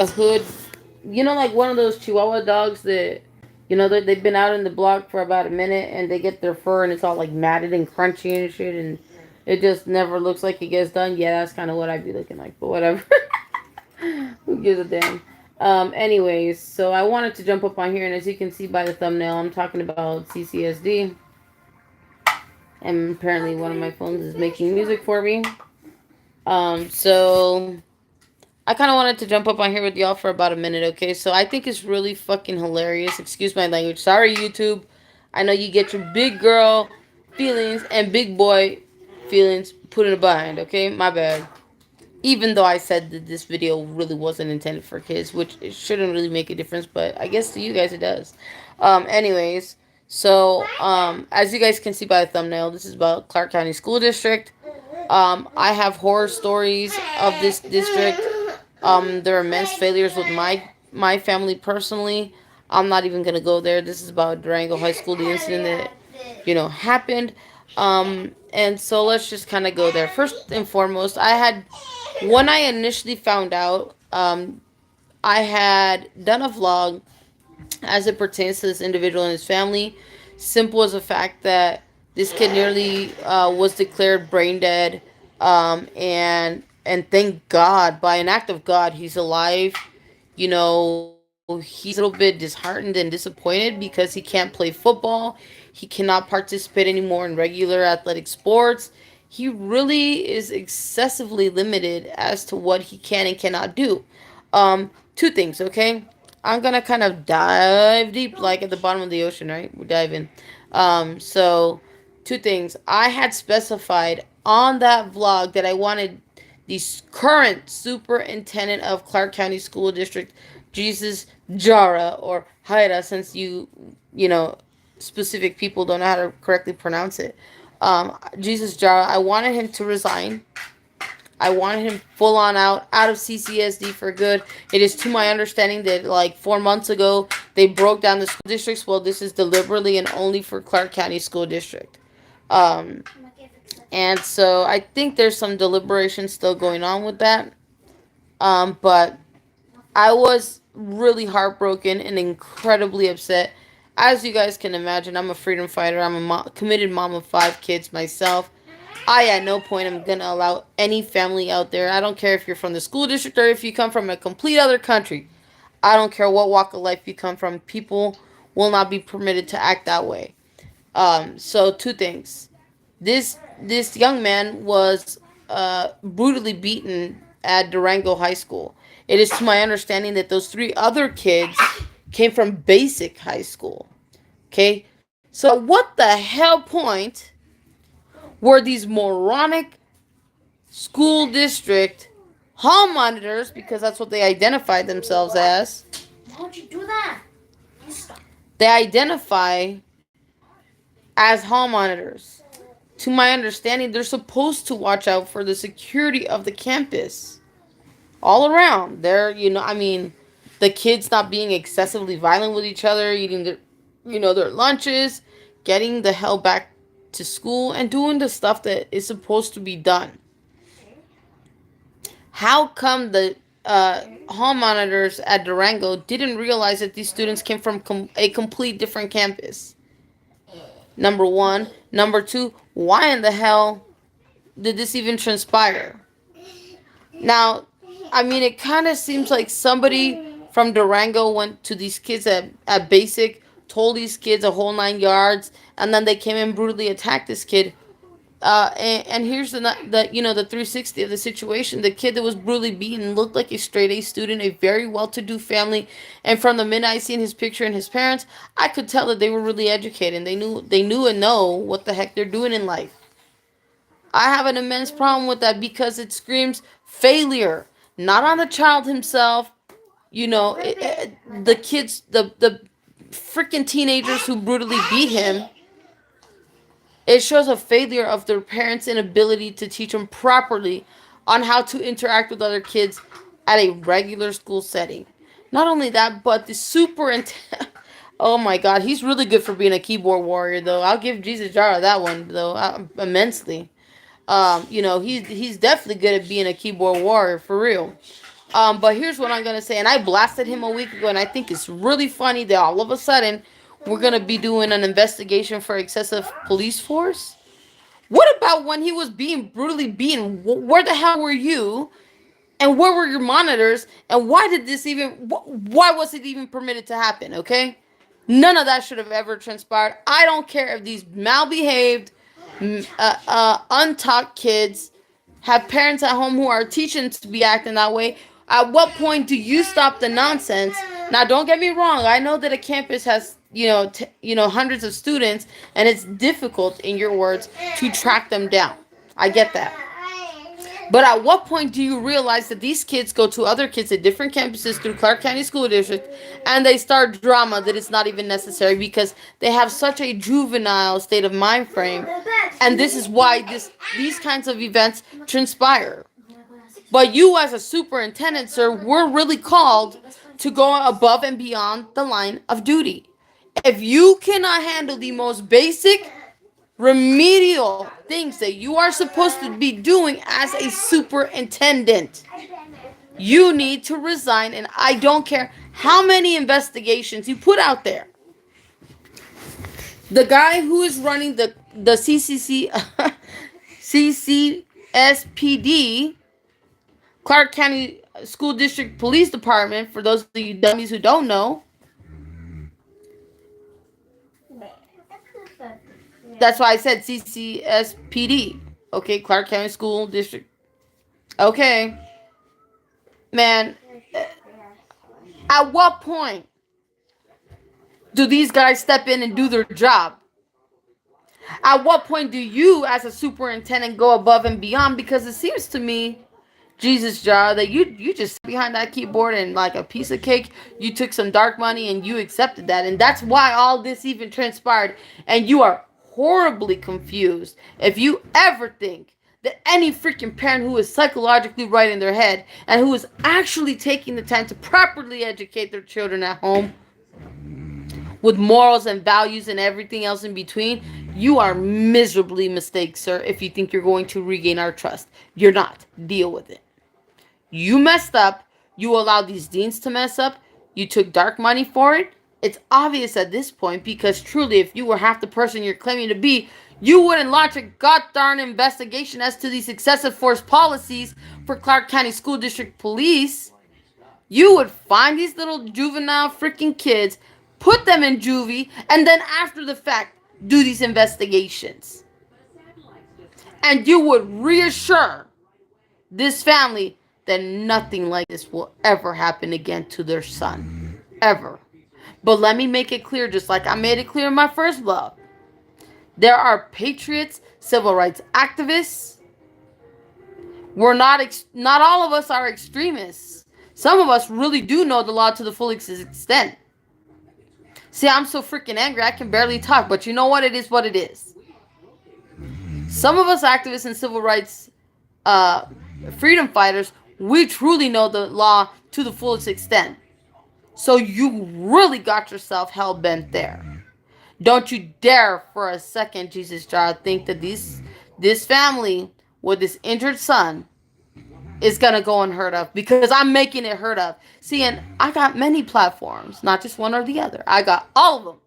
a hood, like one of those Chihuahua dogs that, they've been out in the block for about a minute and they get their fur and it's all like matted and crunchy and shit and it just never looks like it gets done. Yeah, that's kind of what I'd be looking like, but whatever. Who gives a damn? Anyways, so I wanted to jump up on here, and as you can see by the thumbnail, I'm talking about CCSD, and apparently one of my phones is making music for me. So I kind of wanted to jump up on here with y'all for about a minute, okay? So I think it's really fucking hilarious. Excuse my language. Sorry, YouTube. I know you get your big girl feelings and big boy feelings put in a bind, okay? My bad. Even though I said that this video really wasn't intended for kids, which it shouldn't really make a difference, but I guess to you guys it does. Anyways, so as you guys can see by the thumbnail, this is about Clark County School District. I have horror stories of this district. There are immense failures with my family personally. I'm not even gonna go there. This is about Durango High School, the incident that happened. And so let's just kind of go there. First and foremost, when I initially found out, I had done a vlog as it pertains to this individual and his family. Simple as the fact that this kid nearly was declared brain dead, and thank God, by an act of God, he's alive. He's a little bit disheartened and disappointed because he can't play football. He cannot participate anymore in regular athletic sports. He really is excessively limited as to what he can and cannot do. Two things, okay? I'm gonna kind of dive deep, like at the bottom of the ocean, right? We're diving. So two things. I had specified on that vlog that I wanted the current superintendent of Clark County School District, Jesus Jara or Haida, since you know, specific people don't know how to correctly pronounce it. Jesus Jara, I wanted him to resign. I wanted him full on out of CCSD for good. It is to my understanding that like 4 months ago they broke down the school districts. Well, this is deliberately and only for Clark County School District. Um, and so I think there's some deliberation still going on with that. But I was really heartbroken and incredibly upset. As you guys can imagine, I'm a freedom fighter. I'm a committed mom of 5 kids myself. I at no point am gonna allow any family out there. I don't care if you're from the school district or if you come from a complete other country. I don't care what walk of life you come from. People will not be permitted to act that way. So two things. This young man was brutally beaten at Durango High School. It is to my understanding that those 3 other kids came from basic high school. Okay, so what the hell point were these moronic school district hall monitors, because that's what they identified themselves as? Why would you do that? They identify as hall monitors. To my understanding, they're supposed to watch out for the security of the campus all around. The kids not being excessively violent with each other, eating their lunches, getting the hell back to school, and doing the stuff that is supposed to be done. How come the hall monitors at Durango didn't realize that these students came from a complete different campus? Number one. Number two, why in the hell did this even transpire? Now, it kind of seems like somebody from Durango went to these kids at basic, told these kids a whole 9 yards, and then they came and brutally attacked this kid. And here's the 360 of the situation. The kid that was brutally beaten looked like a straight A student, a very well-to-do family, and from the minute I seen his picture and his parents, I could tell that they were really educated. They knew and know what the heck they're doing in life. I have an immense problem with that because it screams failure, not on the child himself. The kids, the freaking teenagers who brutally beat him. It shows a failure of their parents' inability to teach them properly on how to interact with other kids at a regular school setting. Not only that, but the superintendent. Oh my God, he's really good for being a keyboard warrior, though. I'll give Jesus Jara that one, though, immensely. He's definitely good at being a keyboard warrior, for real. But here's what I'm gonna say, and I blasted him a week ago, and I think it's really funny that all of a sudden we're gonna be doing an investigation for excessive police force. What about when he was being brutally beaten? Where the hell were you? And where were your monitors? And why did this even? Why was it even permitted to happen? Okay, none of that should have ever transpired. I don't care if these malbehaved, untaught kids have parents at home who are teaching to be acting that way. At what point do you stop the nonsense? Now, don't get me wrong. I know that a campus has, hundreds of students, and it's difficult, in your words, to track them down. I get that. But at what point do you realize that these kids go to other kids at different campuses through Clark County School District, and they start drama that is not even necessary because they have such a juvenile state of mind frame, and this is why these kinds of events transpire. But you, as a superintendent, sir, were really called to go above and beyond the line of duty. If you cannot handle the most basic remedial things that you are supposed to be doing as a superintendent, you need to resign. And I don't care how many investigations you put out there. The guy who is running the CCSPD, Clark County School District Police Department, for those of you dummies who don't know, that's why I said CCSPD. Okay, Clark County School District. Okay, man, at what point do these guys step in and do their job? At what point do you, as a superintendent, go above and beyond? Because it seems to me, Jesus jar, that you just sat behind that keyboard and like a piece of cake, you took some dark money and you accepted that. And that's why all this even transpired. And you are horribly confused if you ever think that any freaking parent who is psychologically right in their head and who is actually taking the time to properly educate their children at home with morals and values and everything else in between, you are miserably mistaken, sir, if you think you're going to regain our trust. You're not. Deal with it. You messed up. You allowed these deans to mess up. You took dark money for it. It's obvious at this point, because truly, if you were half the person you're claiming to be, you wouldn't launch a goddamn investigation as to these excessive force policies for Clark County School District Police. You would find these little juvenile freaking kids, put them in juvie, and then after the fact, do these investigations. And you would reassure this family that nothing like this will ever happen again to their son. Ever. But let me make it clear, just like I made it clear in my first vlog. There are patriots, civil rights activists. We're not all of us are extremists. Some of us really do know the law to the full extent. See, I'm so freaking angry I can barely talk, but you know what? It is what it is. Some of us activists and civil rights freedom fighters, we truly know the law to the fullest extent. So you really got yourself hell-bent there. Don't you dare for a second, Jesus child, think that this family with this injured son is going to go unheard of, because I'm making it heard of. See, and I got many platforms, not just one or the other. I got all of them.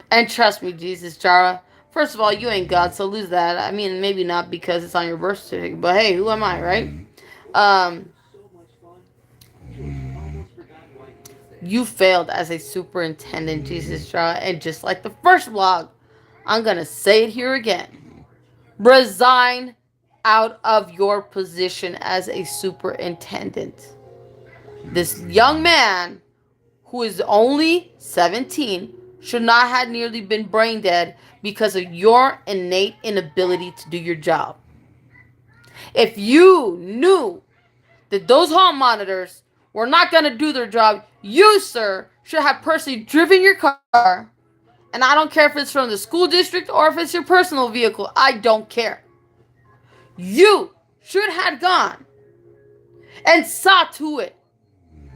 And trust me, Jesus Jara, first of all, you ain't God, so lose that. I mean, maybe not because it's on your birth certificate, but hey, who am I, right? You failed as a superintendent, Jesus Jara, and just like the first vlog, I'm going to say it here again. Resign out of your position as a superintendent. This young man, who is only 17, should not have nearly been brain dead because of your innate inability to do your job. If you knew that those hall monitors were not going to do their job, you, sir, should have personally driven your car. And I don't care if it's from the school district or if it's your personal vehicle. I don't care. You should have gone and saw to it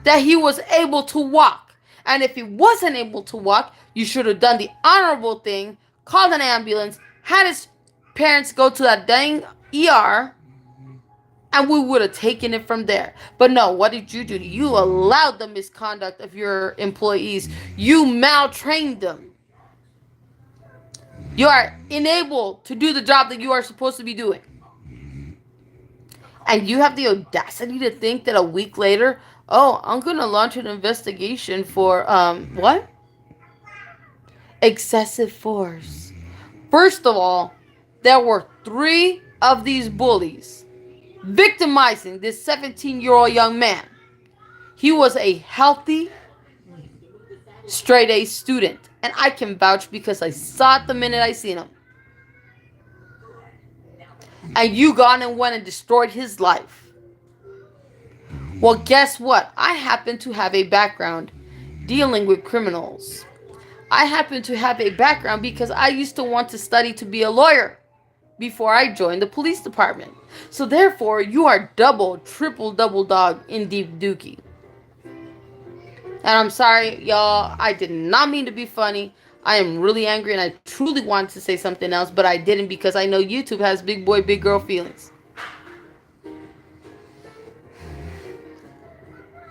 that he was able to walk. And if he wasn't able to walk, you should have done the honorable thing, called an ambulance, had his parents go to that dang ER, and we would have taken it from there. But no, what did you do? You allowed the misconduct of your employees. You maltrained them. You are unable to do the job that you are supposed to be doing. And you have the audacity to think that a week later, oh, I'm going to launch an investigation for, what? Excessive force. First of all, there were 3 of these bullies victimizing this 17-year-old young man. He was a healthy, straight A student. And I can vouch because I saw it the minute I seen him. And you gone and went and destroyed his life. Well, guess what? I happen to have a background dealing with criminals. I happen to have a background because I used to want to study to be a lawyer before I joined the police department. So therefore, you are double, triple, double dog in deep dookie. And I'm sorry, y'all. I did not mean to be funny. I am really angry and I truly wanted to say something else, but I didn't because I know YouTube has big boy, big girl feelings.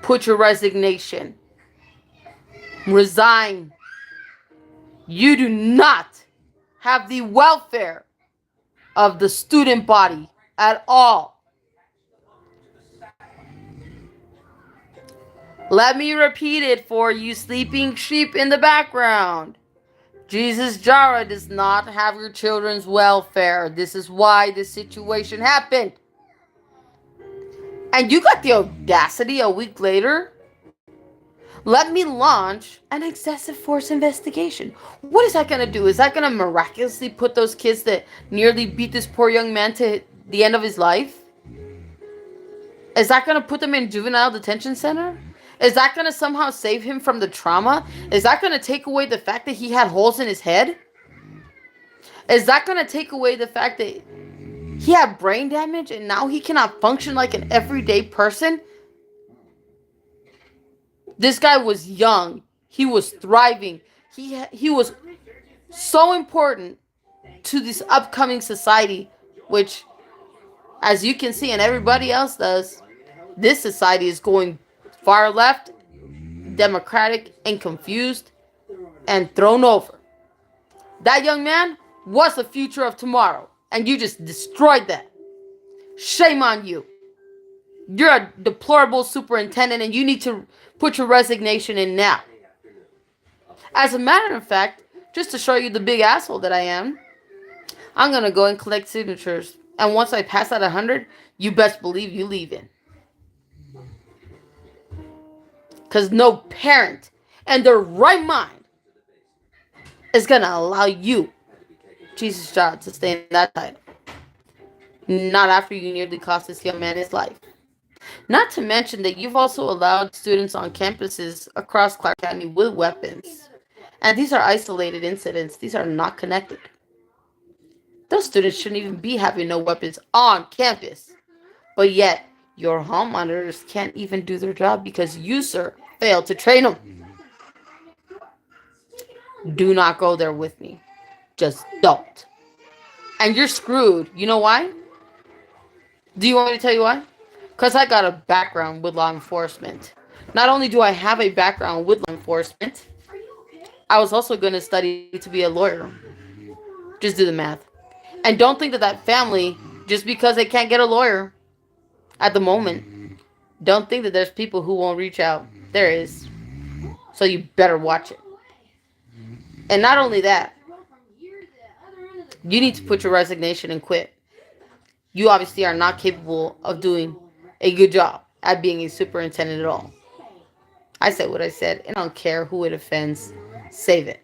Put your resignation. Resign. You do not have the welfare of the student body at all. Let me repeat it for you sleeping sheep in the background. Jesus Jara does not have your children's welfare. This is why this situation happened. And you got the audacity a week later? Let me launch an excessive force investigation. What is that going to do? Is that going to miraculously put those kids that nearly beat this poor young man to the end of his life? Is that going to put them in juvenile detention center? Is that going to somehow save him from the trauma? Is that going to take away the fact that he had holes in his head? Is that going to take away the fact that he had brain damage and now he cannot function like an everyday person? This guy was young. He was thriving. He was so important to this upcoming society, which, as you can see and everybody else does, this society is going far left, democratic, and confused, and thrown over. That young man was the future of tomorrow, and you just destroyed that. Shame on you. You're a deplorable superintendent, and you need to put your resignation in now. As a matter of fact, just to show you the big asshole that I am, I'm going to go and collect signatures. And once I pass that 100, you best believe you leave in. Because no parent in their right mind is going to allow you, Jesus God, to stay in that title. Not after you nearly cost this young man his life. Not to mention that you've also allowed students on campuses across Clark County with weapons. And these are isolated incidents. These are not connected. Those students shouldn't even be having no weapons on campus. But yet, your hall monitors can't even do their job because you, sir, failed to train them. Do not go there with me. Just don't. And you're screwed. You know why? Do you want me to tell you why? Because I got a background with law enforcement. Not only do I have a background with law enforcement, I was also going to study to be a lawyer. Just do the math. And don't think that that family, just because they can't get a lawyer at the moment, don't think that there's people who won't reach out. There is. So you better watch it. And not only that, you need to put your resignation and quit. You obviously are not capable of doing a good job at being a superintendent at all. I said what I said, and I don't care who it offends. Save it.